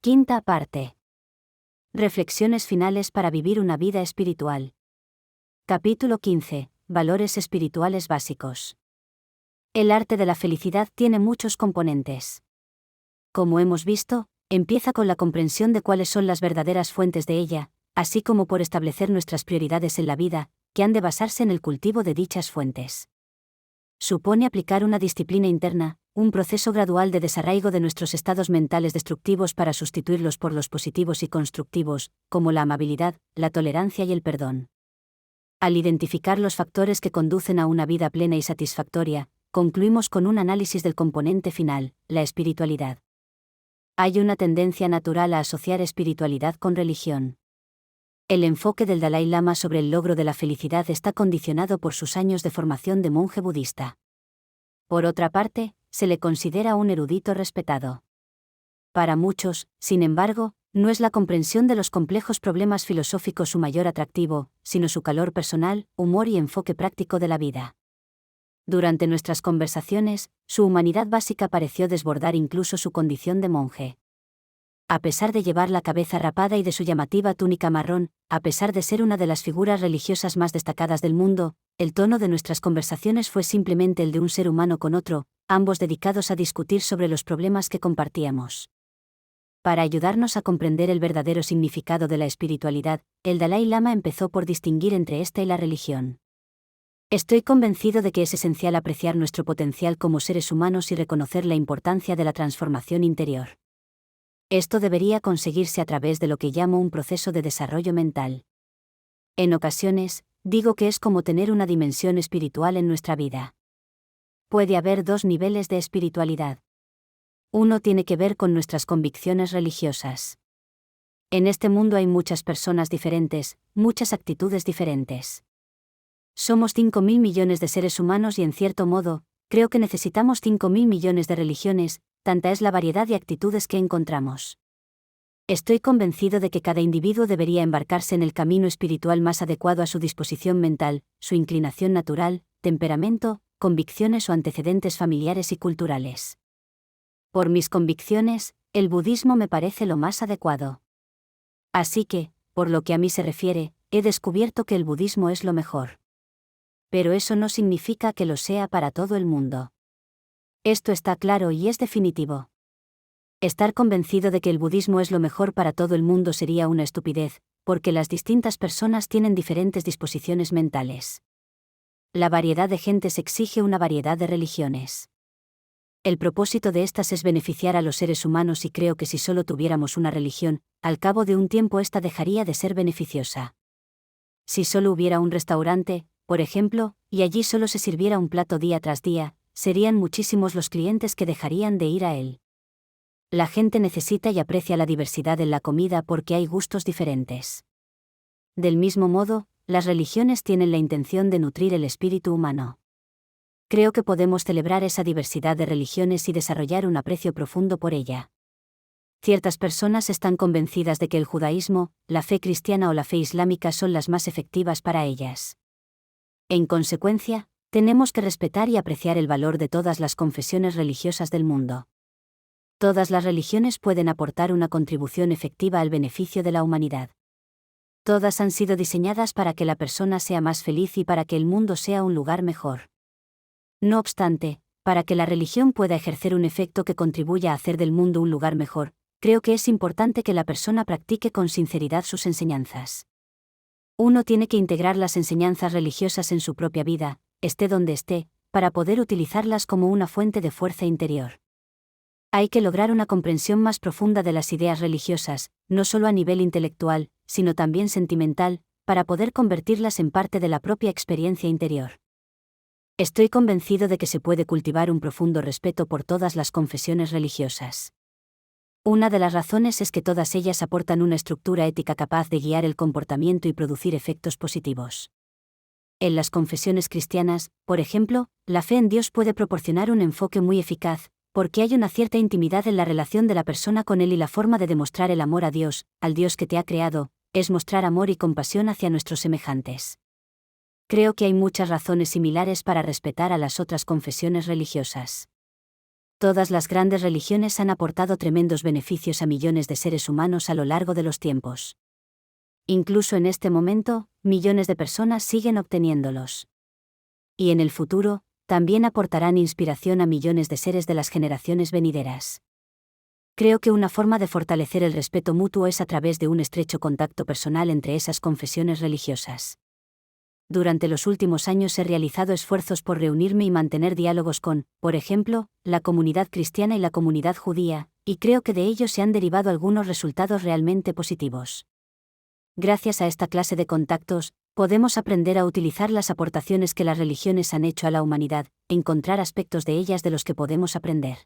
Quinta parte. Reflexiones finales para vivir una vida espiritual. Capítulo 15. Valores espirituales básicos. El arte de la felicidad tiene muchos componentes. Como hemos visto, empieza con la comprensión de cuáles son las verdaderas fuentes de ella, así como por establecer nuestras prioridades en la vida, que han de basarse en el cultivo de dichas fuentes. Supone aplicar una disciplina interna, un proceso gradual de desarraigo de nuestros estados mentales destructivos para sustituirlos por los positivos y constructivos, como la amabilidad, la tolerancia y el perdón. Al identificar los factores que conducen a una vida plena y satisfactoria, concluimos con un análisis del componente final, la espiritualidad. Hay una tendencia natural a asociar espiritualidad con religión. El enfoque del Dalai Lama sobre el logro de la felicidad está condicionado por sus años de formación de monje budista. Por otra parte, se le considera un erudito respetado. Para muchos, sin embargo, no es la comprensión de los complejos problemas filosóficos su mayor atractivo, sino su calor personal, humor y enfoque práctico de la vida. Durante nuestras conversaciones, su humanidad básica pareció desbordar incluso su condición de monje. A pesar de llevar la cabeza rapada y de su llamativa túnica marrón, a pesar de ser una de las figuras religiosas más destacadas del mundo, el tono de nuestras conversaciones fue simplemente el de un ser humano con otro, ambos dedicados a discutir sobre los problemas que compartíamos. Para ayudarnos a comprender el verdadero significado de la espiritualidad, el Dalai Lama empezó por distinguir entre esta y la religión. Estoy convencido de que es esencial apreciar nuestro potencial como seres humanos y reconocer la importancia de la transformación interior. Esto debería conseguirse a través de lo que llamo un proceso de desarrollo mental. En ocasiones, digo que es como tener una dimensión espiritual en nuestra vida. Puede haber dos niveles de espiritualidad. Uno tiene que ver con nuestras convicciones religiosas. En este mundo hay muchas personas diferentes, muchas actitudes diferentes. Somos 5.000 millones de seres humanos y en cierto modo, creo que necesitamos 5.000 millones de religiones, tanta es la variedad de actitudes que encontramos. Estoy convencido de que cada individuo debería embarcarse en el camino espiritual más adecuado a su disposición mental, su inclinación natural, temperamento, convicciones o antecedentes familiares y culturales. Por mis convicciones, el budismo me parece lo más adecuado. Así que, por lo que a mí se refiere, he descubierto que el budismo es lo mejor. Pero eso no significa que lo sea para todo el mundo. Esto está claro y es definitivo. Estar convencido de que el budismo es lo mejor para todo el mundo sería una estupidez, porque las distintas personas tienen diferentes disposiciones mentales. La variedad de gentes exige una variedad de religiones. El propósito de estas es beneficiar a los seres humanos y creo que si solo tuviéramos una religión, al cabo de un tiempo esta dejaría de ser beneficiosa. Si solo hubiera un restaurante, por ejemplo, y allí solo se sirviera un plato día tras día, serían muchísimos los clientes que dejarían de ir a él. La gente necesita y aprecia la diversidad en la comida porque hay gustos diferentes. Del mismo modo, las religiones tienen la intención de nutrir el espíritu humano. Creo que podemos celebrar esa diversidad de religiones y desarrollar un aprecio profundo por ella. Ciertas personas están convencidas de que el judaísmo, la fe cristiana o la fe islámica son las más efectivas para ellas. En consecuencia, tenemos que respetar y apreciar el valor de todas las confesiones religiosas del mundo. Todas las religiones pueden aportar una contribución efectiva al beneficio de la humanidad. Todas han sido diseñadas para que la persona sea más feliz y para que el mundo sea un lugar mejor. No obstante, para que la religión pueda ejercer un efecto que contribuya a hacer del mundo un lugar mejor, creo que es importante que la persona practique con sinceridad sus enseñanzas. Uno tiene que integrar las enseñanzas religiosas en su propia vida, esté donde esté, para poder utilizarlas como una fuente de fuerza interior. Hay que lograr una comprensión más profunda de las ideas religiosas, no solo a nivel intelectual, sino también sentimental, para poder convertirlas en parte de la propia experiencia interior. Estoy convencido de que se puede cultivar un profundo respeto por todas las confesiones religiosas. Una de las razones es que todas ellas aportan una estructura ética capaz de guiar el comportamiento y producir efectos positivos. En las confesiones cristianas, por ejemplo, la fe en Dios puede proporcionar un enfoque muy eficaz, porque hay una cierta intimidad en la relación de la persona con Él y la forma de demostrar el amor a Dios, al Dios que te ha creado, es mostrar amor y compasión hacia nuestros semejantes. Creo que hay muchas razones similares para respetar a las otras confesiones religiosas. Todas las grandes religiones han aportado tremendos beneficios a millones de seres humanos a lo largo de los tiempos. Incluso en este momento, millones de personas siguen obteniéndolos. Y en el futuro, también aportarán inspiración a millones de seres de las generaciones venideras. Creo que una forma de fortalecer el respeto mutuo es a través de un estrecho contacto personal entre esas confesiones religiosas. Durante los últimos años he realizado esfuerzos por reunirme y mantener diálogos con, por ejemplo, la comunidad cristiana y la comunidad judía, y creo que de ello se han derivado algunos resultados realmente positivos. Gracias a esta clase de contactos, podemos aprender a utilizar las aportaciones que las religiones han hecho a la humanidad, e encontrar aspectos de ellas de los que podemos aprender.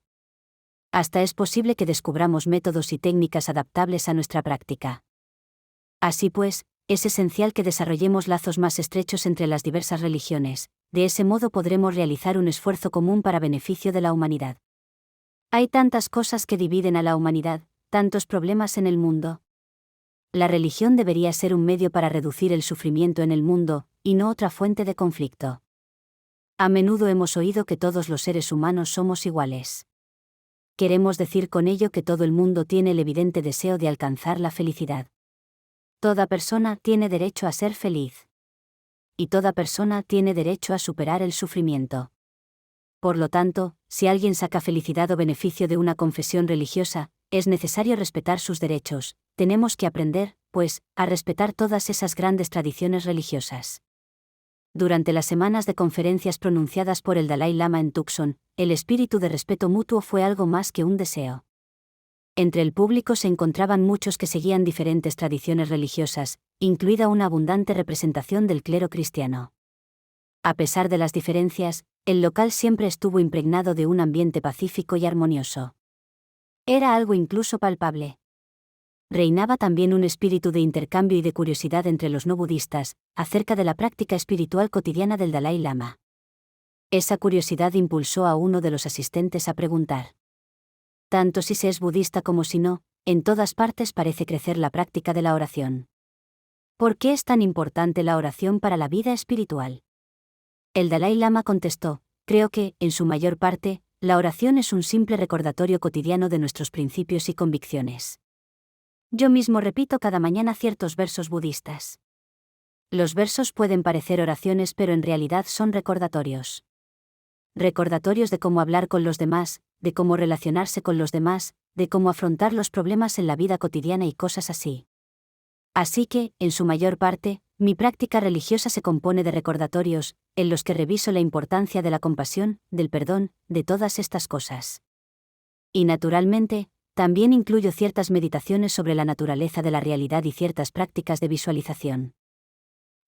Hasta es posible que descubramos métodos y técnicas adaptables a nuestra práctica. Así pues, es esencial que desarrollemos lazos más estrechos entre las diversas religiones, de ese modo podremos realizar un esfuerzo común para beneficio de la humanidad. Hay tantas cosas que dividen a la humanidad, tantos problemas en el mundo. La religión debería ser un medio para reducir el sufrimiento en el mundo, y no otra fuente de conflicto. A menudo hemos oído que todos los seres humanos somos iguales. Queremos decir con ello que todo el mundo tiene el evidente deseo de alcanzar la felicidad. Toda persona tiene derecho a ser feliz. Y toda persona tiene derecho a superar el sufrimiento. Por lo tanto, si alguien saca felicidad o beneficio de una confesión religiosa, es necesario respetar sus derechos. Tenemos que aprender, pues, a respetar todas esas grandes tradiciones religiosas. Durante las semanas de conferencias pronunciadas por el Dalai Lama en Tucson, el espíritu de respeto mutuo fue algo más que un deseo. Entre el público se encontraban muchos que seguían diferentes tradiciones religiosas, incluida una abundante representación del clero cristiano. A pesar de las diferencias, el local siempre estuvo impregnado de un ambiente pacífico y armonioso. Era algo incluso palpable. Reinaba también un espíritu de intercambio y de curiosidad entre los no budistas, acerca de la práctica espiritual cotidiana del Dalai Lama. Esa curiosidad impulsó a uno de los asistentes a preguntar. Tanto si se es budista como si no, en todas partes parece crecer la práctica de la oración. ¿Por qué es tan importante la oración para la vida espiritual? El Dalai Lama contestó, creo que, en su mayor parte, la oración es un simple recordatorio cotidiano de nuestros principios y convicciones. Yo mismo repito cada mañana ciertos versos budistas. Los versos pueden parecer oraciones pero en realidad son recordatorios. Recordatorios de cómo hablar con los demás, de cómo relacionarse con los demás, de cómo afrontar los problemas en la vida cotidiana y cosas así. Así que, en su mayor parte, mi práctica religiosa se compone de recordatorios, en los que reviso la importancia de la compasión, del perdón, de todas estas cosas. Y naturalmente, también incluyo ciertas meditaciones sobre la naturaleza de la realidad y ciertas prácticas de visualización.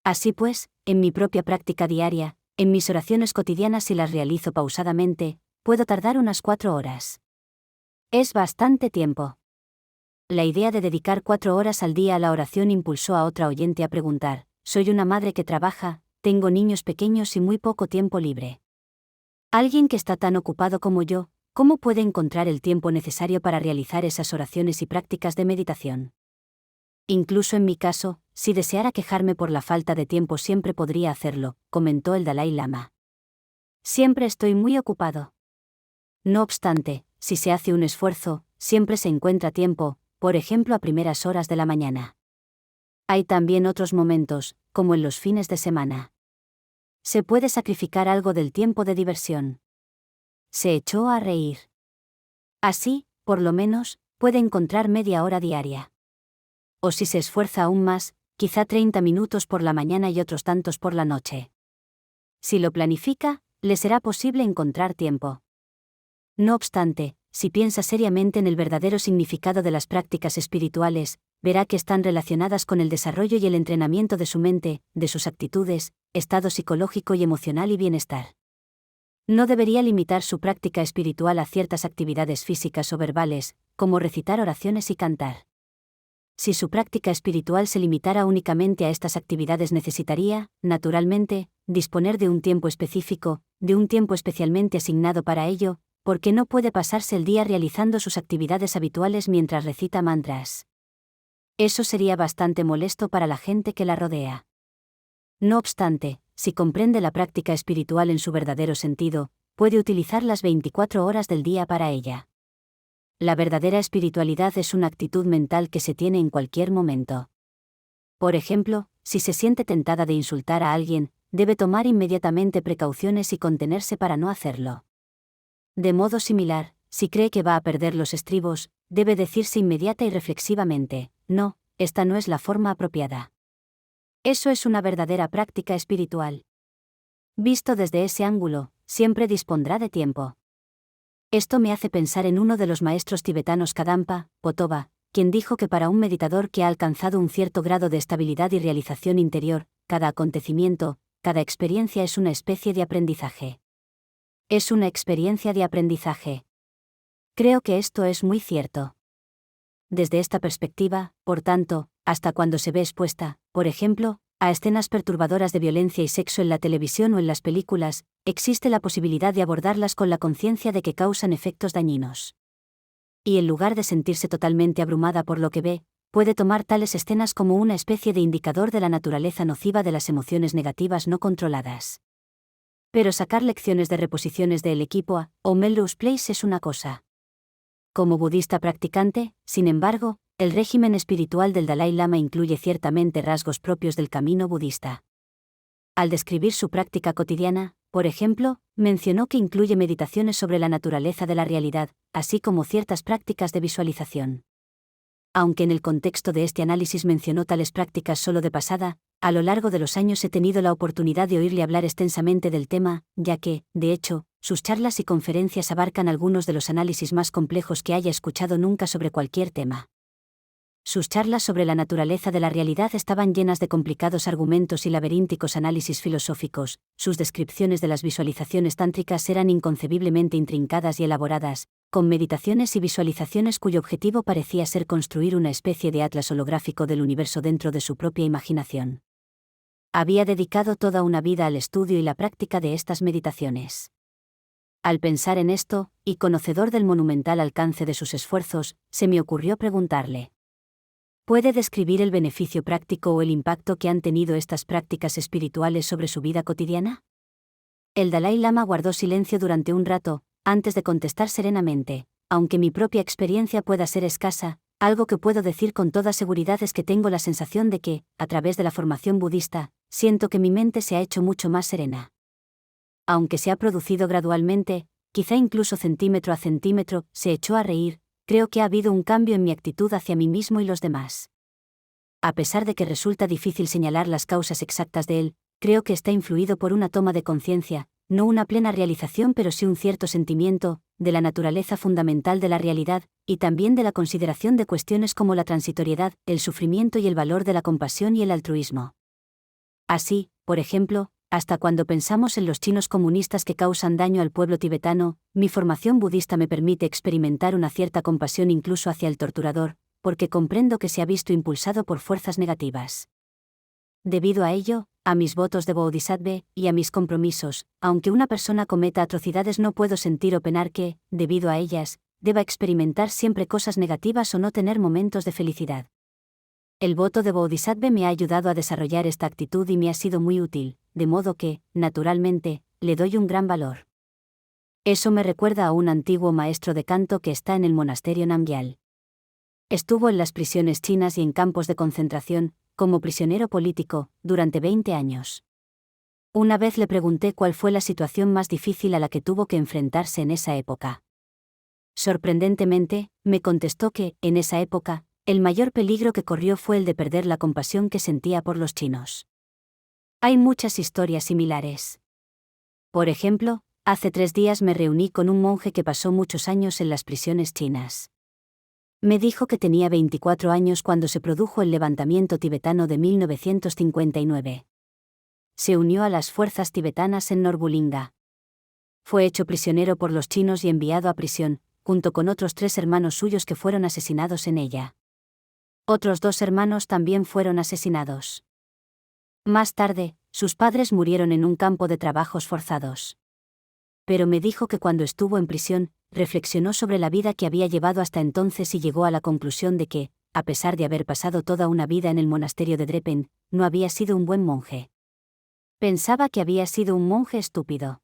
Así pues, en mi propia práctica diaria, en mis oraciones cotidianas si las realizo pausadamente, puedo tardar unas 4 horas. Es bastante tiempo. La idea de dedicar 4 horas al día a la oración impulsó a otra oyente a preguntar, soy una madre que trabaja, tengo niños pequeños y muy poco tiempo libre. Alguien que está tan ocupado como yo, ¿cómo puede encontrar el tiempo necesario para realizar esas oraciones y prácticas de meditación? Incluso en mi caso, si deseara quejarme por la falta de tiempo siempre podría hacerlo, comentó el Dalai Lama. Siempre estoy muy ocupado. No obstante, si se hace un esfuerzo, siempre se encuentra tiempo, por ejemplo a primeras horas de la mañana. Hay también otros momentos, como en los fines de semana. Se puede sacrificar algo del tiempo de diversión. Se echó a reír. Así, por lo menos, puede encontrar media hora diaria. O si se esfuerza aún más, quizá 30 minutos por la mañana y otros tantos por la noche. Si lo planifica, le será posible encontrar tiempo. No obstante, si piensa seriamente en el verdadero significado de las prácticas espirituales, verá que están relacionadas con el desarrollo y el entrenamiento de su mente, de sus actitudes, estado psicológico y emocional y bienestar. No debería limitar su práctica espiritual a ciertas actividades físicas o verbales, como recitar oraciones y cantar. Si su práctica espiritual se limitara únicamente a estas actividades necesitaría, naturalmente, disponer de un tiempo específico, de un tiempo especialmente asignado para ello, porque no puede pasarse el día realizando sus actividades habituales mientras recita mantras. Eso sería bastante molesto para la gente que la rodea. No obstante, si comprende la práctica espiritual en su verdadero sentido, puede utilizar las 24 horas del día para ella. La verdadera espiritualidad es una actitud mental que se tiene en cualquier momento. Por ejemplo, si se siente tentada de insultar a alguien, debe tomar inmediatamente precauciones y contenerse para no hacerlo. De modo similar, si cree que va a perder los estribos, debe decirse inmediata y reflexivamente: no, esta no es la forma apropiada. Eso es una verdadera práctica espiritual. Visto desde ese ángulo, siempre dispondrá de tiempo. Esto me hace pensar en uno de los maestros tibetanos Kadampa, Pothoba, quien dijo que para un meditador que ha alcanzado un cierto grado de estabilidad y realización interior, cada acontecimiento, cada experiencia es una especie de aprendizaje. Es una experiencia de aprendizaje. Creo que esto es muy cierto. Desde esta perspectiva, por tanto, hasta cuando se ve expuesta, por ejemplo, a escenas perturbadoras de violencia y sexo en la televisión o en las películas, existe la posibilidad de abordarlas con la conciencia de que causan efectos dañinos. Y en lugar de sentirse totalmente abrumada por lo que ve, puede tomar tales escenas como una especie de indicador de la naturaleza nociva de las emociones negativas no controladas. Pero sacar lecciones de reposiciones del equipo A o Melrose Place es una cosa. Como budista practicante, sin embargo, el régimen espiritual del Dalai Lama incluye ciertamente rasgos propios del camino budista. Al describir su práctica cotidiana, por ejemplo, mencionó que incluye meditaciones sobre la naturaleza de la realidad, así como ciertas prácticas de visualización. Aunque en el contexto de este análisis mencionó tales prácticas solo de pasada, a lo largo de los años he tenido la oportunidad de oírle hablar extensamente del tema, ya que, de hecho, sus charlas y conferencias abarcan algunos de los análisis más complejos que haya escuchado nunca sobre cualquier tema. Sus charlas sobre la naturaleza de la realidad estaban llenas de complicados argumentos y laberínticos análisis filosóficos, sus descripciones de las visualizaciones tántricas eran inconcebiblemente intrincadas y elaboradas, con meditaciones y visualizaciones cuyo objetivo parecía ser construir una especie de atlas holográfico del universo dentro de su propia imaginación. Había dedicado toda una vida al estudio y la práctica de estas meditaciones. Al pensar en esto, y conocedor del monumental alcance de sus esfuerzos, se me ocurrió preguntarle: ¿puede describir el beneficio práctico o el impacto que han tenido estas prácticas espirituales sobre su vida cotidiana? El Dalai Lama guardó silencio durante un rato, antes de contestar serenamente: aunque mi propia experiencia pueda ser escasa, algo que puedo decir con toda seguridad es que tengo la sensación de que, a través de la formación budista, siento que mi mente se ha hecho mucho más serena. Aunque se ha producido gradualmente, quizá incluso centímetro a centímetro, se echó a reír. Creo que ha habido un cambio en mi actitud hacia mí mismo y los demás. A pesar de que resulta difícil señalar las causas exactas de él, creo que está influido por una toma de conciencia, no una plena realización pero sí un cierto sentimiento, de la naturaleza fundamental de la realidad, y también de la consideración de cuestiones como la transitoriedad, el sufrimiento y el valor de la compasión y el altruismo. Así, por ejemplo, hasta cuando pensamos en los chinos comunistas que causan daño al pueblo tibetano, mi formación budista me permite experimentar una cierta compasión incluso hacia el torturador, porque comprendo que se ha visto impulsado por fuerzas negativas. Debido a ello, a mis votos de bodhisattva y a mis compromisos, aunque una persona cometa atrocidades no puedo sentir o penar que, debido a ellas, deba experimentar siempre cosas negativas o no tener momentos de felicidad. El voto de bodhisattva me ha ayudado a desarrollar esta actitud y me ha sido muy útil, de modo que, naturalmente, le doy un gran valor. Eso me recuerda a un antiguo maestro de canto que está en el monasterio Namgyal. Estuvo en las prisiones chinas y en campos de concentración, como prisionero político, durante 20 años. Una vez le pregunté cuál fue la situación más difícil a la que tuvo que enfrentarse en esa época. Sorprendentemente, me contestó que, en esa época, el mayor peligro que corrió fue el de perder la compasión que sentía por los chinos. Hay muchas historias similares. Por ejemplo, hace 3 días me reuní con un monje que pasó muchos años en las prisiones chinas. Me dijo que tenía 24 años cuando se produjo el levantamiento tibetano de 1959. Se unió a las fuerzas tibetanas en Norbulinga. Fue hecho prisionero por los chinos y enviado a prisión, junto con otros 3 hermanos suyos que fueron asesinados en ella. Otros 2 hermanos también fueron asesinados. Más tarde, sus padres murieron en un campo de trabajos forzados. Pero me dijo que cuando estuvo en prisión, reflexionó sobre la vida que había llevado hasta entonces y llegó a la conclusión de que, a pesar de haber pasado toda una vida en el monasterio de Drepen, no había sido un buen monje. Pensaba que había sido un monje estúpido.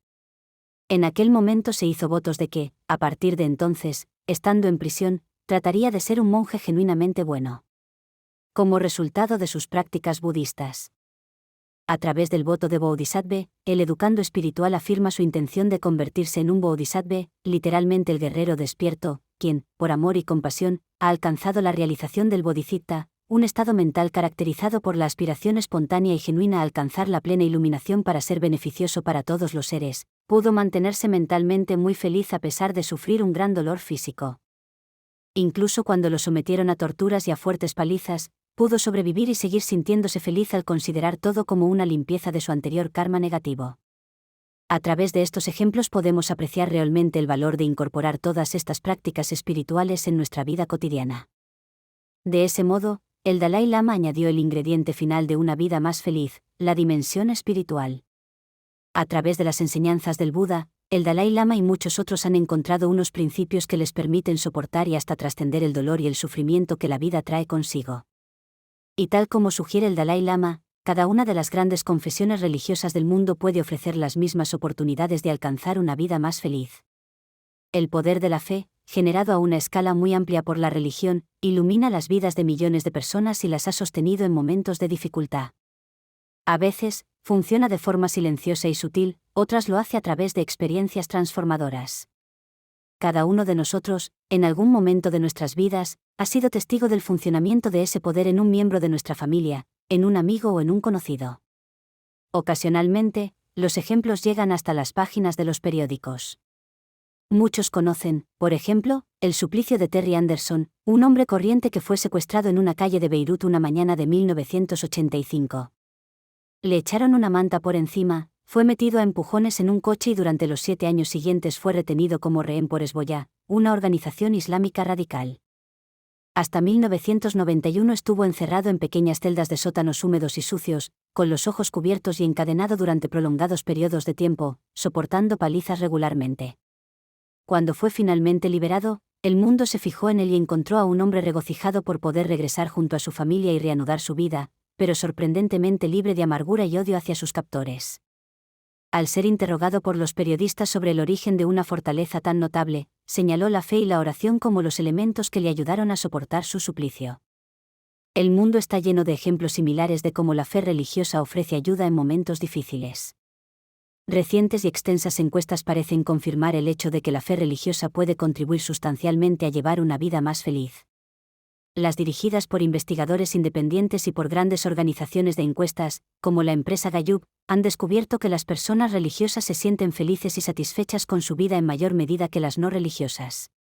En aquel momento se hizo votos de que, a partir de entonces, estando en prisión, trataría de ser un monje genuinamente bueno. Como resultado de sus prácticas budistas. A través del voto de Bodhisattva, el educando espiritual afirma su intención de convertirse en un Bodhisattva, literalmente el guerrero despierto, quien, por amor y compasión, ha alcanzado la realización del Bodhicitta, un estado mental caracterizado por la aspiración espontánea y genuina a alcanzar la plena iluminación para ser beneficioso para todos los seres. Pudo mantenerse mentalmente muy feliz a pesar de sufrir un gran dolor físico. Incluso cuando lo sometieron a torturas y a fuertes palizas, pudo sobrevivir y seguir sintiéndose feliz al considerar todo como una limpieza de su anterior karma negativo. A través de estos ejemplos podemos apreciar realmente el valor de incorporar todas estas prácticas espirituales en nuestra vida cotidiana. De ese modo, el Dalai Lama añadió el ingrediente final de una vida más feliz, la dimensión espiritual. A través de las enseñanzas del Buda, el Dalai Lama y muchos otros han encontrado unos principios que les permiten soportar y hasta trascender el dolor y el sufrimiento que la vida trae consigo. Y tal como sugiere el Dalai Lama, cada una de las grandes confesiones religiosas del mundo puede ofrecer las mismas oportunidades de alcanzar una vida más feliz. El poder de la fe, generado a una escala muy amplia por la religión, ilumina las vidas de millones de personas y las ha sostenido en momentos de dificultad. A veces, funciona de forma silenciosa y sutil, otras lo hace a través de experiencias transformadoras. Cada uno de nosotros, en algún momento de nuestras vidas, ha sido testigo del funcionamiento de ese poder en un miembro de nuestra familia, en un amigo o en un conocido. Ocasionalmente, los ejemplos llegan hasta las páginas de los periódicos. Muchos conocen, por ejemplo, el suplicio de Terry Anderson, un hombre corriente que fue secuestrado en una calle de Beirut una mañana de 1985. Le echaron una manta por encima, fue metido a empujones en un coche y durante los 7 años siguientes fue retenido como rehén por Hezbollah, una organización islámica radical. Hasta 1991 estuvo encerrado en pequeñas celdas de sótanos húmedos y sucios, con los ojos cubiertos y encadenado durante prolongados periodos de tiempo, soportando palizas regularmente. Cuando fue finalmente liberado, el mundo se fijó en él y encontró a un hombre regocijado por poder regresar junto a su familia y reanudar su vida, pero sorprendentemente libre de amargura y odio hacia sus captores. Al ser interrogado por los periodistas sobre el origen de una fortaleza tan notable, señaló la fe y la oración como los elementos que le ayudaron a soportar su suplicio. El mundo está lleno de ejemplos similares de cómo la fe religiosa ofrece ayuda en momentos difíciles. Recientes y extensas encuestas parecen confirmar el hecho de que la fe religiosa puede contribuir sustancialmente a llevar una vida más feliz. Las dirigidas por investigadores independientes y por grandes organizaciones de encuestas, como la empresa Gallup, han descubierto que las personas religiosas se sienten felices y satisfechas con su vida en mayor medida que las no religiosas.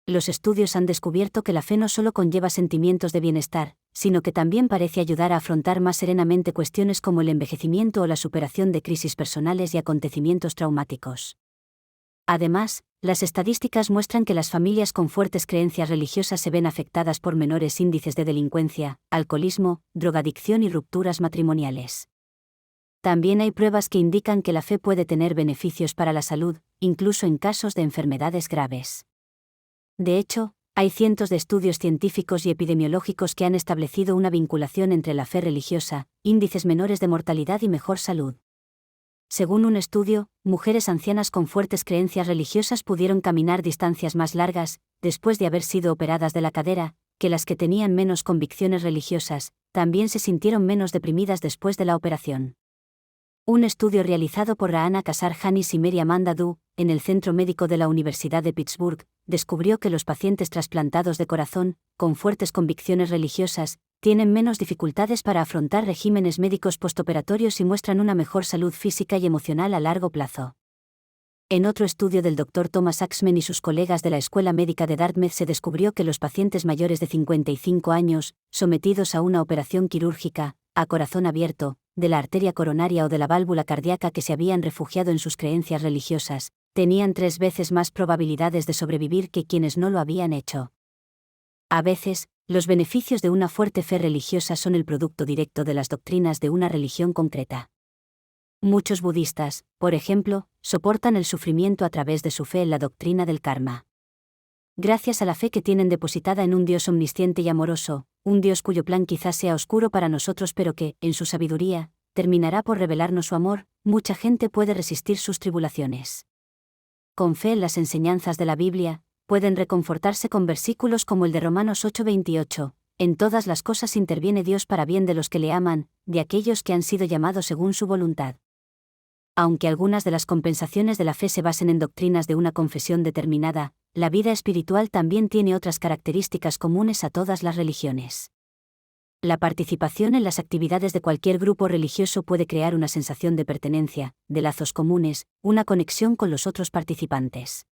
Los estudios han descubierto que la fe no solo conlleva sentimientos de bienestar, sino que también parece ayudar a afrontar más serenamente cuestiones como el envejecimiento o la superación de crisis personales y acontecimientos traumáticos. Además, las estadísticas muestran que las familias con fuertes creencias religiosas se ven afectadas por menores índices de delincuencia, alcoholismo, drogadicción y rupturas matrimoniales. También hay pruebas que indican que la fe puede tener beneficios para la salud, incluso en casos de enfermedades graves. De hecho, hay cientos de estudios científicos y epidemiológicos que han establecido una vinculación entre la fe religiosa, índices menores de mortalidad y mejor salud. Según un estudio, mujeres ancianas con fuertes creencias religiosas pudieron caminar distancias más largas, después de haber sido operadas de la cadera, que las que tenían menos convicciones religiosas, también se sintieron menos deprimidas después de la operación. Un estudio realizado por Rahana Kasar Janis y Mary Amanda Du, en el Centro Médico de la Universidad de Pittsburgh, descubrió que los pacientes trasplantados de corazón, con fuertes convicciones religiosas, tienen menos dificultades para afrontar regímenes médicos postoperatorios y muestran una mejor salud física y emocional a largo plazo. En otro estudio del Dr. Thomas Axman y sus colegas de la Escuela Médica de Dartmouth se descubrió que los pacientes mayores de 55 años, sometidos a una operación quirúrgica, a corazón abierto, de la arteria coronaria o de la válvula cardíaca que se habían refugiado en sus creencias religiosas, tenían 3 veces más probabilidades de sobrevivir que quienes no lo habían hecho. A veces, los beneficios de una fuerte fe religiosa son el producto directo de las doctrinas de una religión concreta. Muchos budistas, por ejemplo, soportan el sufrimiento a través de su fe en la doctrina del karma. Gracias a la fe que tienen depositada en un Dios omnisciente y amoroso, un Dios cuyo plan quizás sea oscuro para nosotros pero que, en su sabiduría, terminará por revelarnos su amor, mucha gente puede resistir sus tribulaciones. con fe en las enseñanzas de la Biblia, pueden reconfortarse con versículos como el de Romanos 8:28, en todas las cosas interviene Dios para bien de los que le aman, de aquellos que han sido llamados según su voluntad. Aunque algunas de las compensaciones de la fe se basen en doctrinas de una confesión determinada, la vida espiritual también tiene otras características comunes a todas las religiones. La participación en las actividades de cualquier grupo religioso puede crear una sensación de pertenencia, de lazos comunes, una conexión con los otros participantes.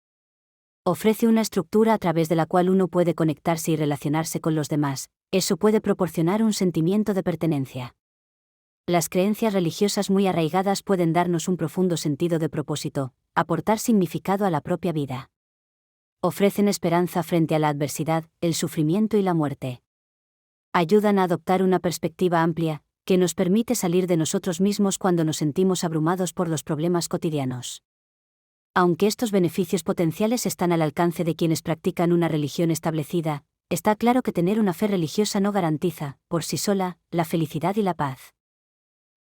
Ofrece una estructura a través de la cual uno puede conectarse y relacionarse con los demás, eso puede proporcionar un sentimiento de pertenencia. Las creencias religiosas muy arraigadas pueden darnos un profundo sentido de propósito, aportar significado a la propia vida. Ofrecen esperanza frente a la adversidad, el sufrimiento y la muerte. Ayudan a adoptar una perspectiva amplia, que nos permite salir de nosotros mismos cuando nos sentimos abrumados por los problemas cotidianos. Aunque estos beneficios potenciales están al alcance de quienes practican una religión establecida, está claro que tener una fe religiosa no garantiza, por sí sola, la felicidad y la paz.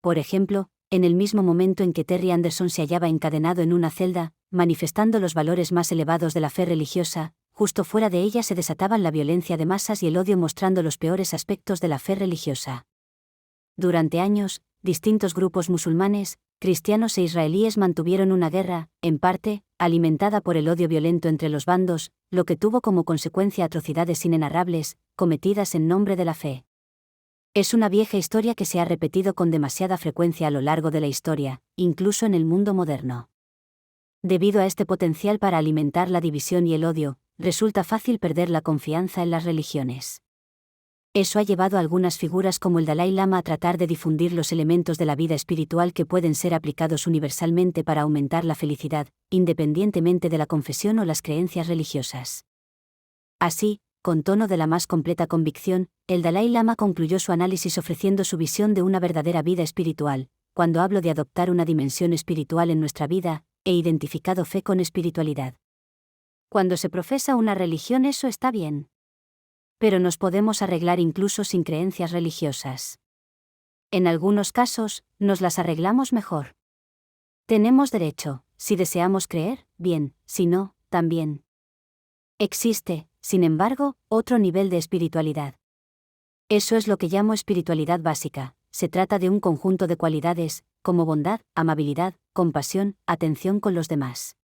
Por ejemplo, en el mismo momento en que Terry Anderson se hallaba encadenado en una celda, manifestando los valores más elevados de la fe religiosa, justo fuera de ella se desataban la violencia de masas y el odio mostrando los peores aspectos de la fe religiosa. Durante años, distintos grupos musulmanes, cristianos e israelíes mantuvieron una guerra, en parte, alimentada por el odio violento entre los bandos, lo que tuvo como consecuencia atrocidades inenarrables, cometidas en nombre de la fe. Es una vieja historia que se ha repetido con demasiada frecuencia a lo largo de la historia, incluso en el mundo moderno. Debido a este potencial para alimentar la división y el odio, resulta fácil perder la confianza en las religiones. Eso ha llevado a algunas figuras como el Dalai Lama a tratar de difundir los elementos de la vida espiritual que pueden ser aplicados universalmente para aumentar la felicidad, independientemente de la confesión o las creencias religiosas. Así, con tono de la más completa convicción, el Dalai Lama concluyó su análisis ofreciendo su visión de una verdadera vida espiritual. Cuando hablo de adoptar una dimensión espiritual en nuestra vida, he identificado fe con espiritualidad. Cuando se profesa una religión eso está bien. Pero nos podemos arreglar incluso sin creencias religiosas. En algunos casos, nos las arreglamos mejor. Tenemos derecho, si deseamos creer, bien, si no, también. Existe, sin embargo, otro nivel de espiritualidad. Eso es lo que llamo espiritualidad básica. Se trata de un conjunto de cualidades, como bondad, amabilidad, compasión, atención con los demás.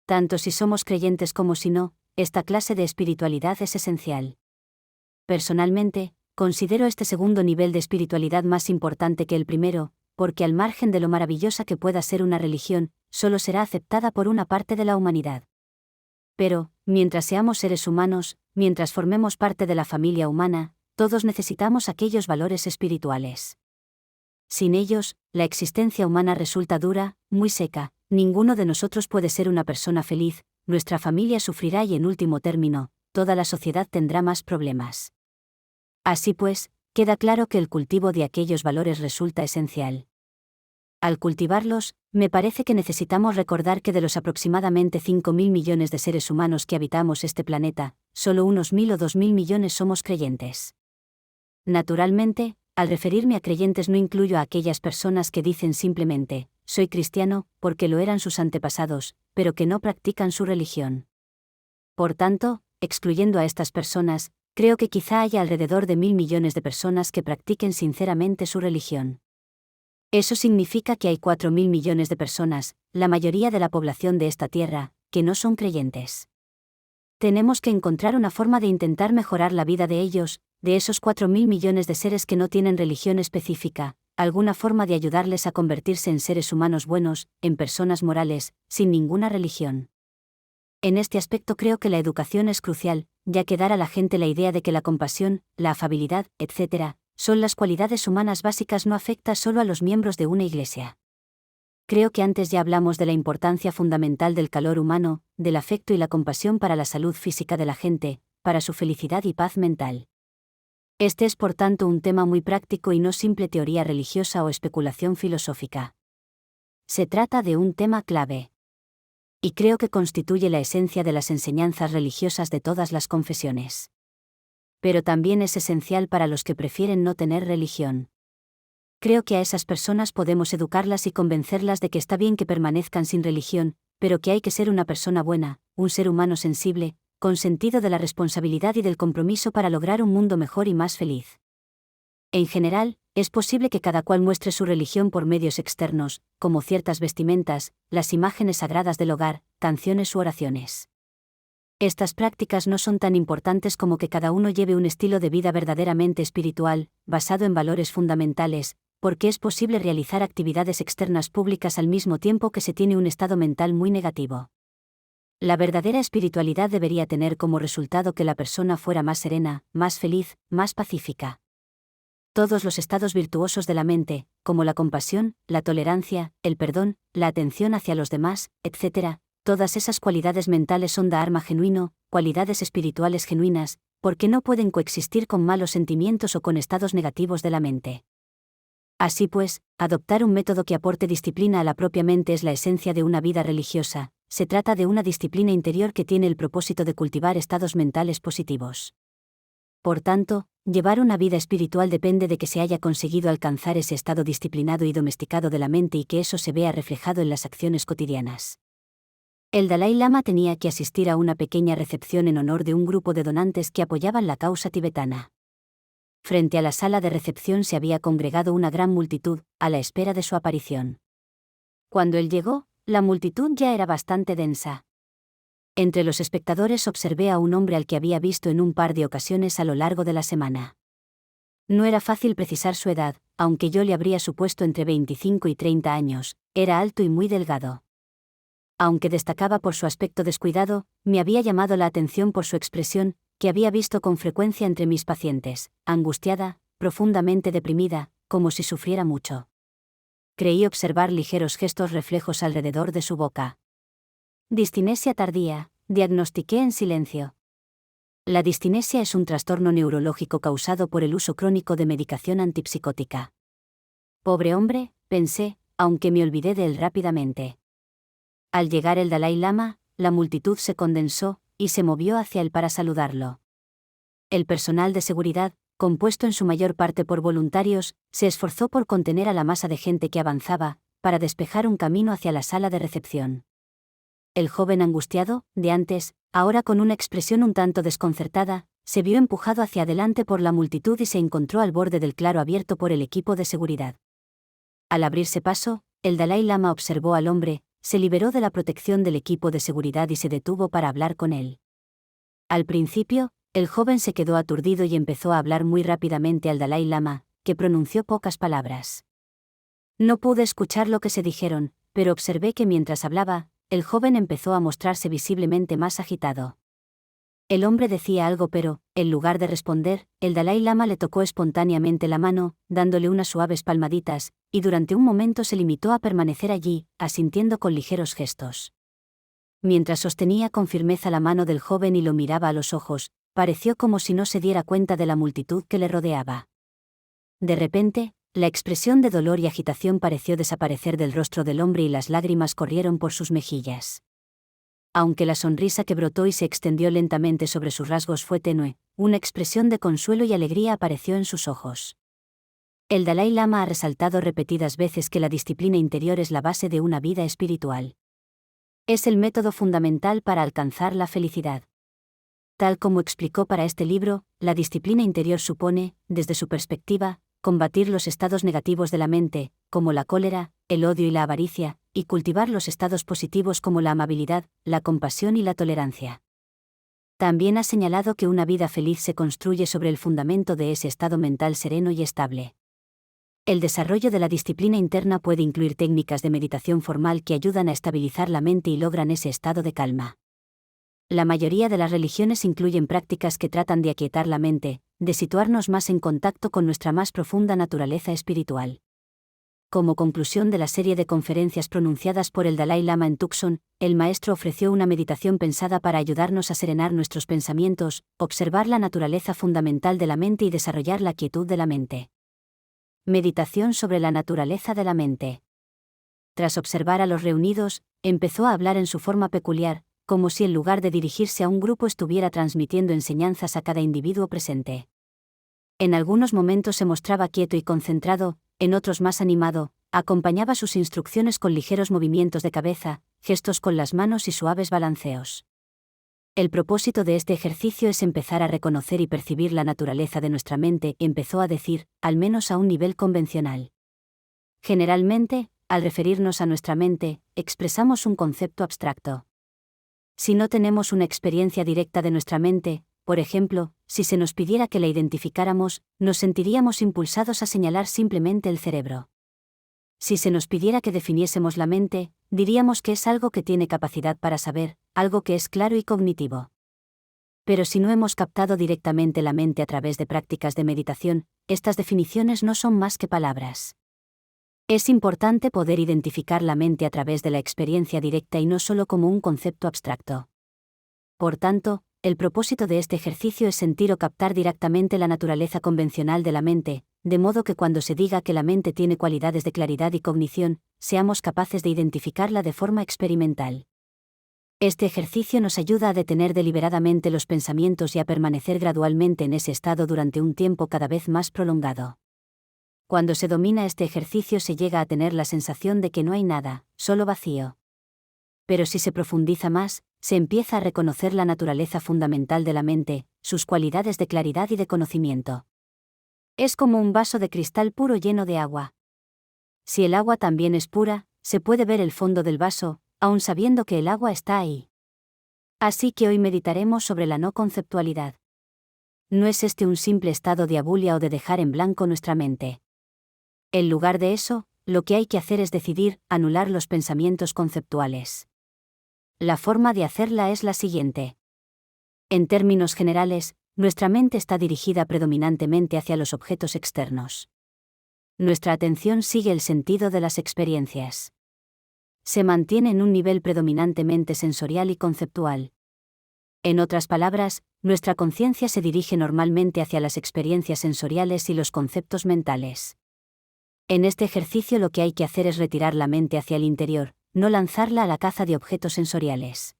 Tanto si somos creyentes como si no, esta clase de espiritualidad es esencial. Personalmente, considero este segundo nivel de espiritualidad más importante que el primero, porque al margen de lo maravillosa que pueda ser una religión, solo será aceptada por una parte de la humanidad. Pero, mientras seamos seres humanos, mientras formemos parte de la familia humana, todos necesitamos aquellos valores espirituales. Sin ellos, la existencia humana resulta dura, muy seca. Ninguno de nosotros puede ser una persona feliz, nuestra familia sufrirá y en último término, toda la sociedad tendrá más problemas. Así pues, queda claro que el cultivo de aquellos valores resulta esencial. Al cultivarlos, me parece que necesitamos recordar que de los aproximadamente 5.000 millones de seres humanos que habitamos este planeta, solo unos 1.000 o 2.000 millones somos creyentes. Naturalmente, al referirme a creyentes no incluyo a aquellas personas que dicen simplemente, soy cristiano, porque lo eran sus antepasados, pero que no practican su religión. Por tanto, excluyendo a estas personas, creo que quizá haya alrededor de 1.000 millones de personas que practiquen sinceramente su religión. Eso significa que hay 4.000 millones de personas, la mayoría de la población de esta tierra, que no son creyentes. Tenemos que encontrar una forma de intentar mejorar la vida de ellos, de esos 4.000 millones de seres que no tienen religión específica, alguna forma de ayudarles a convertirse en seres humanos buenos, en personas morales, sin ninguna religión. En este aspecto creo que la educación es crucial, ya que dar a la gente la idea de que la compasión, la afabilidad, etc., son las cualidades humanas básicas no afecta solo a los miembros de una iglesia. Creo que antes ya hablamos de la importancia fundamental del calor humano, del afecto y la compasión para la salud física de la gente, para su felicidad y paz mental. Este es por tanto un tema muy práctico y no simple teoría religiosa o especulación filosófica. Se trata de un tema clave. Y creo que constituye la esencia de las enseñanzas religiosas de todas las confesiones. Pero también es esencial para los que prefieren no tener religión. Creo que a esas personas podemos educarlas y convencerlas de que está bien que permanezcan sin religión, pero que hay que ser una persona buena, un ser humano sensible, con sentido de la responsabilidad y del compromiso para lograr un mundo mejor y más feliz. En general, es posible que cada cual muestre su religión por medios externos, como ciertas vestimentas, las imágenes sagradas del hogar, canciones u oraciones. Estas prácticas no son tan importantes como que cada uno lleve un estilo de vida verdaderamente espiritual, basado en valores fundamentales, porque es posible realizar actividades externas públicas al mismo tiempo que se tiene un estado mental muy negativo. La verdadera espiritualidad debería tener como resultado que la persona fuera más serena, más feliz, más pacífica. Todos los estados virtuosos de la mente, como la compasión, la tolerancia, el perdón, la atención hacia los demás, etc., todas esas cualidades mentales son dharma genuino, cualidades espirituales genuinas, porque no pueden coexistir con malos sentimientos o con estados negativos de la mente. Así pues, adoptar un método que aporte disciplina a la propia mente es la esencia de una vida religiosa. Se trata de una disciplina interior que tiene el propósito de cultivar estados mentales positivos. Por tanto, llevar una vida espiritual depende de que se haya conseguido alcanzar ese estado disciplinado y domesticado de la mente y que eso se vea reflejado en las acciones cotidianas. El Dalai Lama tenía que asistir a una pequeña recepción en honor de un grupo de donantes que apoyaban la causa tibetana. Frente a la sala de recepción se había congregado una gran multitud, a la espera de su aparición. Cuando él llegó, la multitud ya era bastante densa. Entre los espectadores observé a un hombre al que había visto en un par de ocasiones a lo largo de la semana. No era fácil precisar su edad, aunque yo le habría supuesto entre 25 y 30 años, era alto y muy delgado. Aunque destacaba por su aspecto descuidado, me había llamado la atención por su expresión, que había visto con frecuencia entre mis pacientes, angustiada, profundamente deprimida, como si sufriera mucho. Creí observar ligeros gestos reflejos alrededor de su boca. Distinesia tardía, diagnostiqué en silencio. La distinesia es un trastorno neurológico causado por el uso crónico de medicación antipsicótica. Pobre hombre, pensé, aunque me olvidé de él rápidamente. Al llegar el Dalai Lama, la multitud se condensó, y se movió hacia él para saludarlo. El personal de seguridad, compuesto en su mayor parte por voluntarios, se esforzó por contener a la masa de gente que avanzaba, para despejar un camino hacia la sala de recepción. El joven angustiado, de antes, ahora con una expresión un tanto desconcertada, se vio empujado hacia adelante por la multitud y se encontró al borde del claro abierto por el equipo de seguridad. Al abrirse paso, el Dalai Lama observó al hombre, se liberó de la protección del equipo de seguridad y se detuvo para hablar con él. Al principio, el joven se quedó aturdido y empezó a hablar muy rápidamente al Dalai Lama, que pronunció pocas palabras. No pude escuchar lo que se dijeron, pero observé que mientras hablaba, el joven empezó a mostrarse visiblemente más agitado. El hombre decía algo pero, en lugar de responder, el Dalai Lama le tocó espontáneamente la mano, dándole unas suaves palmaditas, y durante un momento se limitó a permanecer allí, asintiendo con ligeros gestos. Mientras sostenía con firmeza la mano del joven y lo miraba a los ojos, pareció como si no se diera cuenta de la multitud que le rodeaba. De repente, la expresión de dolor y agitación pareció desaparecer del rostro del hombre y las lágrimas corrieron por sus mejillas. Aunque la sonrisa que brotó y se extendió lentamente sobre sus rasgos fue tenue, una expresión de consuelo y alegría apareció en sus ojos. El Dalai Lama ha resaltado repetidas veces que la disciplina interior es la base de una vida espiritual. Es el método fundamental para alcanzar la felicidad. Tal como explicó para este libro, la disciplina interior supone, desde su perspectiva, combatir los estados negativos de la mente, como la cólera, el odio y la avaricia, y cultivar los estados positivos como la amabilidad, la compasión y la tolerancia. También ha señalado que una vida feliz se construye sobre el fundamento de ese estado mental sereno y estable. El desarrollo de la disciplina interna puede incluir técnicas de meditación formal que ayudan a estabilizar la mente y logran ese estado de calma. La mayoría de las religiones incluyen prácticas que tratan de aquietar la mente, de situarnos más en contacto con nuestra más profunda naturaleza espiritual. Como conclusión de la serie de conferencias pronunciadas por el Dalai Lama en Tucson, el maestro ofreció una meditación pensada para ayudarnos a serenar nuestros pensamientos, observar la naturaleza fundamental de la mente y desarrollar la quietud de la mente. Meditación sobre la naturaleza de la mente. Tras observar a los reunidos, empezó a hablar en su forma peculiar, como si en lugar de dirigirse a un grupo estuviera transmitiendo enseñanzas a cada individuo presente. En algunos momentos se mostraba quieto y concentrado, en otros más animado, acompañaba sus instrucciones con ligeros movimientos de cabeza, gestos con las manos y suaves balanceos. El propósito de este ejercicio es empezar a reconocer y percibir la naturaleza de nuestra mente, empezó a decir, al menos a un nivel convencional. Generalmente, al referirnos a nuestra mente, expresamos un concepto abstracto. Si no tenemos una experiencia directa de nuestra mente, por ejemplo, si se nos pidiera que la identificáramos, nos sentiríamos impulsados a señalar simplemente el cerebro. Si se nos pidiera que definiésemos la mente, diríamos que es algo que tiene capacidad para saber, algo que es claro y cognitivo. Pero si no hemos captado directamente la mente a través de prácticas de meditación, estas definiciones no son más que palabras. Es importante poder identificar la mente a través de la experiencia directa y no solo como un concepto abstracto. Por tanto, el propósito de este ejercicio es sentir o captar directamente la naturaleza convencional de la mente, de modo que cuando se diga que la mente tiene cualidades de claridad y cognición, seamos capaces de identificarla de forma experimental. Este ejercicio nos ayuda a detener deliberadamente los pensamientos y a permanecer gradualmente en ese estado durante un tiempo cada vez más prolongado. Cuando se domina este ejercicio se llega a tener la sensación de que no hay nada, solo vacío. Pero si se profundiza más, se empieza a reconocer la naturaleza fundamental de la mente, sus cualidades de claridad y de conocimiento. Es como un vaso de cristal puro lleno de agua. Si el agua también es pura, se puede ver el fondo del vaso, aun sabiendo que el agua está ahí. Así que hoy meditaremos sobre la no conceptualidad. No es este un simple estado de abulia o de dejar en blanco nuestra mente. En lugar de eso, lo que hay que hacer es decidir anular los pensamientos conceptuales. La forma de hacerla es la siguiente. En términos generales, nuestra mente está dirigida predominantemente hacia los objetos externos. Nuestra atención sigue el sentido de las experiencias. Se mantiene en un nivel predominantemente sensorial y conceptual. En otras palabras, nuestra conciencia se dirige normalmente hacia las experiencias sensoriales y los conceptos mentales. En este ejercicio lo que hay que hacer es retirar la mente hacia el interior, no lanzarla a la caza de objetos sensoriales.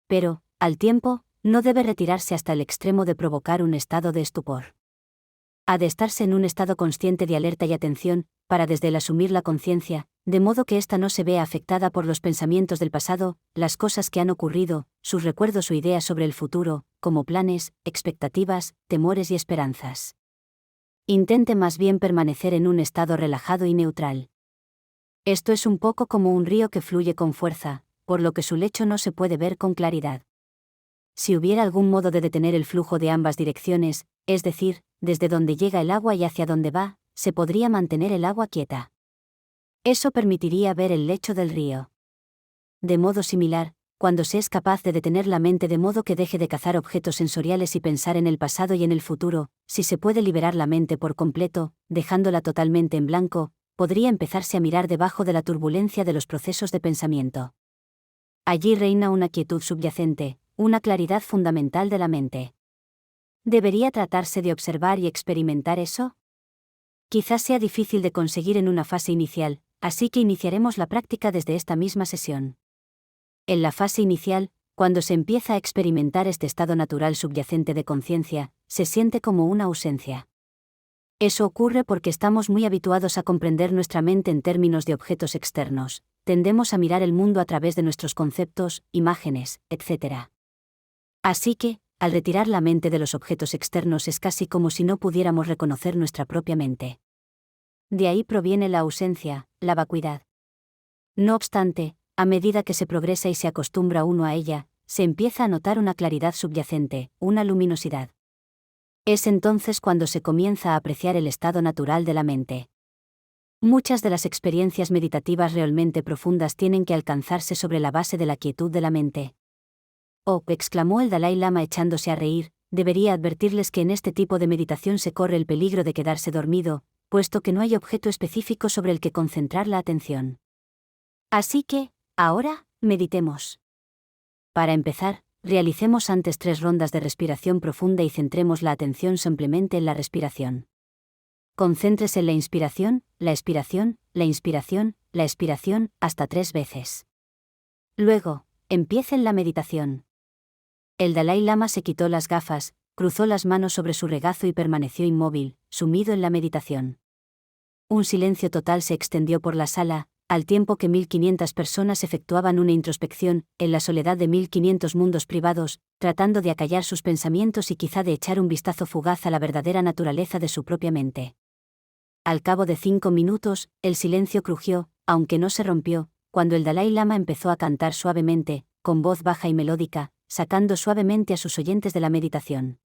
Pero, al tiempo, no debe retirarse hasta el extremo de provocar un estado de estupor. Ha de estarse en un estado consciente de alerta y atención, para desde el asumir la conciencia, de modo que ésta no se vea afectada por los pensamientos del pasado, las cosas que han ocurrido, sus recuerdos o ideas sobre el futuro, como planes, expectativas, temores y esperanzas. Intente más bien permanecer en un estado relajado y neutral. Esto es un poco como un río que fluye con fuerza, por lo que su lecho no se puede ver con claridad. Si hubiera algún modo de detener el flujo de ambas direcciones, es decir, desde donde llega el agua y hacia donde va, se podría mantener el agua quieta. Eso permitiría ver el lecho del río. De modo similar, cuando se es capaz de detener la mente de modo que deje de cazar objetos sensoriales y pensar en el pasado y en el futuro, si se puede liberar la mente por completo, dejándola totalmente en blanco, podría empezarse a mirar debajo de la turbulencia de los procesos de pensamiento. Allí reina una quietud subyacente, una claridad fundamental de la mente. ¿Debería tratarse de observar y experimentar eso? Quizás sea difícil de conseguir en una fase inicial, así que iniciaremos la práctica desde esta misma sesión. En la fase inicial, cuando se empieza a experimentar este estado natural subyacente de conciencia, se siente como una ausencia. Eso ocurre porque estamos muy habituados a comprender nuestra mente en términos de objetos externos, tendemos a mirar el mundo a través de nuestros conceptos, imágenes, etc. Así que, al retirar la mente de los objetos externos es casi como si no pudiéramos reconocer nuestra propia mente. De ahí proviene la ausencia, la vacuidad. No obstante, a medida que se progresa y se acostumbra uno a ella, se empieza a notar una claridad subyacente, una luminosidad. Es entonces cuando se comienza a apreciar el estado natural de la mente. Muchas de las experiencias meditativas realmente profundas tienen que alcanzarse sobre la base de la quietud de la mente. Oh, exclamó el Dalai Lama echándose a reír, debería advertirles que en este tipo de meditación se corre el peligro de quedarse dormido, puesto que no hay objeto específico sobre el que concentrar la atención. Así que, ahora, meditemos. Para empezar, realicemos antes 3 rondas de respiración profunda y centremos la atención simplemente en la respiración. Concéntrese en la inspiración, la expiración, la inspiración, la expiración, hasta 3 veces. Luego, empiecen la meditación. El Dalai Lama se quitó las gafas, cruzó las manos sobre su regazo y permaneció inmóvil, sumido en la meditación. Un silencio total se extendió por la sala, Al tiempo que 1500 personas efectuaban una introspección, en la soledad de 1500 mundos privados, tratando de acallar sus pensamientos y quizá de echar un vistazo fugaz a la verdadera naturaleza de su propia mente. Al cabo de 5 minutos, el silencio crujió, aunque no se rompió, cuando el Dalai Lama empezó a cantar suavemente, con voz baja y melódica, sacando suavemente a sus oyentes de la meditación.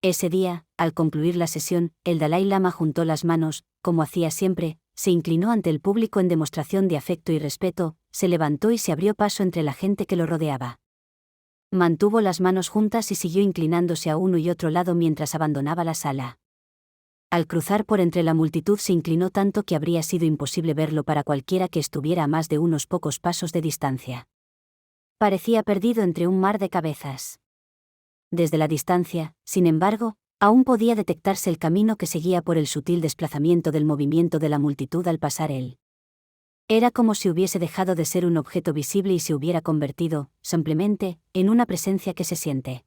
Ese día, al concluir la sesión, el Dalai Lama juntó las manos, como hacía siempre, se inclinó ante el público en demostración de afecto y respeto, se levantó y se abrió paso entre la gente que lo rodeaba. Mantuvo las manos juntas y siguió inclinándose a uno y otro lado mientras abandonaba la sala. Al cruzar por entre la multitud se inclinó tanto que habría sido imposible verlo para cualquiera que estuviera a más de unos pocos pasos de distancia. Parecía perdido entre un mar de cabezas. Desde la distancia, sin embargo, aún podía detectarse el camino que seguía por el sutil desplazamiento del movimiento de la multitud al pasar él. Era como si hubiese dejado de ser un objeto visible y se hubiera convertido, simplemente, en una presencia que se siente.